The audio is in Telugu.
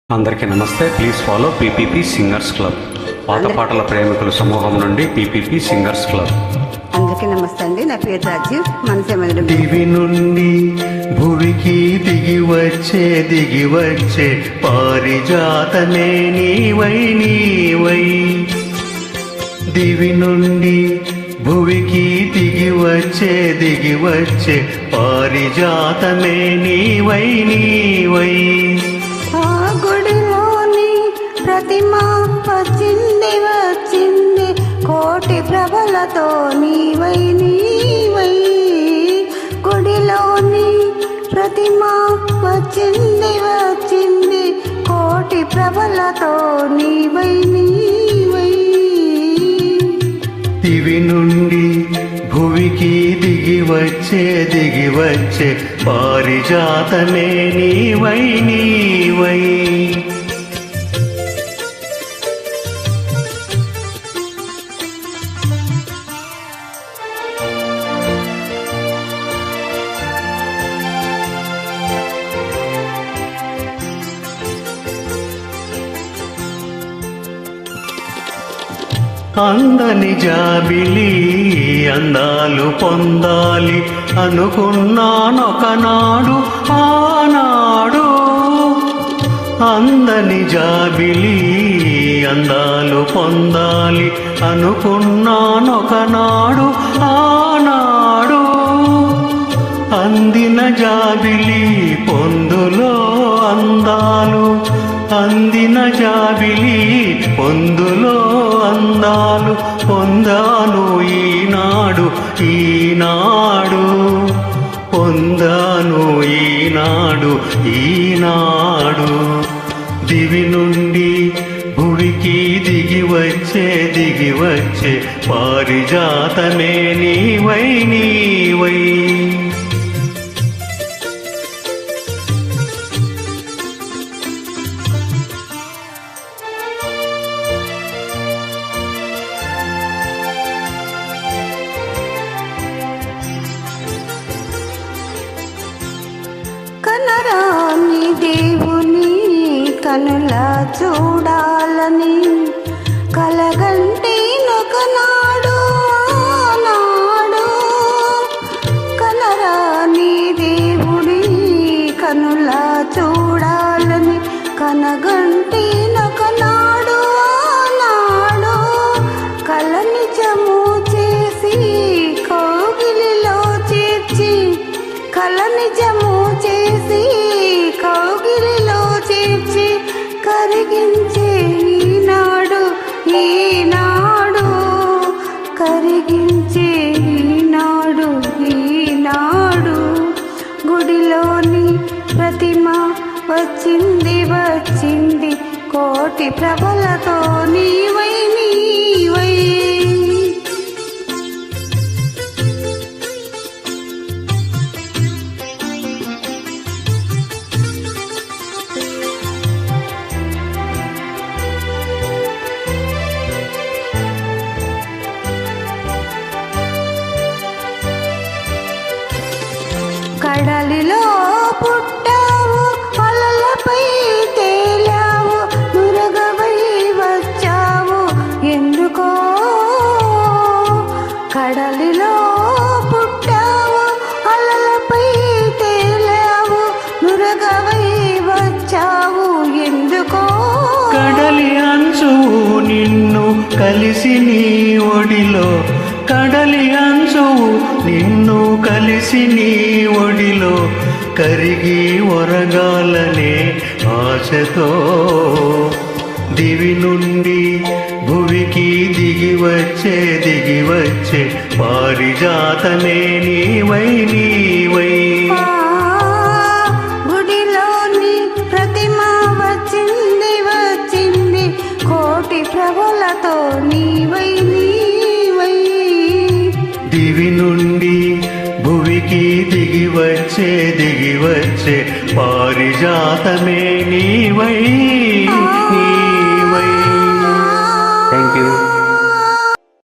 అందరికీ నమస్తే. Please follow PPP singers club. పాత పాటల ప్రేమికుల సమూహం నుండి పీపీపీ సింగర్స్ క్లబ్. అందరికీ నమస్తే అండి. నా పేరు రాజీవ్. మనసేమదులు దివి నుండి భువికి దిగి వచ్చే పారిజాతమే నీవై దివి నుండి భువికి దిగి వచ్చే పారిజాతమే నీవై ఆ గుడిలోని ప్రతిమ వచ్చింది కోటి ప్రభలతో నీవై గుడిలోని ప్రతిమ వచ్చింది కోటి ప్రభలతో నీవై దివి నుండి భువికి దిగి వచ్చే పారిజాతమే నీవై అందని జాబిలి అందాలు పొందాలి అనుకున్నానొకనాడు ఆనాడు అందని జాబిలి అందాలు పొందాలి అనుకున్నానొకనాడు ఆనాడు అందిన జాబిలి పొందులో అందాలు అందిన జాబిలి పొందులో అందాలు పొందాను ఈనాడు పొందాను ఈనాడు దివి నుండి భువికి దిగి వచ్చే పారిజాతమే నీవై కనరాని దేవుని కనులా చూడాలని కలగంటేనొకనాడు ఆనాడు కనరాని దేవుని కనులా చూడాలని కనగంటేనొకనాడు ఆనాడు కల నిజము చేసి కౌగిలిలో చేర్చి కల నిజము చేసి కౌగిలిలో చేర్చి కరిగించే ఈనాడు కరిగించే ఈనాడు గుడిలోని ప్రతిమ వచ్చింది కోటి ప్రభలతో నీవై కడలిలో పుట్టావు అలలపై తేలావు నురగవై వచ్చావు ఎందుకో కడలిలో పుట్టావు అలలపై తేలావు నురగవై వచ్చావు ఎందుకో కడలి అంచు నిన్ను కలిసి నీ ఒడిలో కడలి అంచు నిన్ను కలిసి నీ ఒడిలో కరిగి ఒరగాలనే ఆశతో దివి నుండి భువికి దిగి వచ్చే పారిజాతమే నీవై గుడిలోని ప్రతిమ వచ్చింది కోటి ప్రభులతో నీవై దివి నుండి భువికి దిగి వచ్చే పారిజాతమే నీవై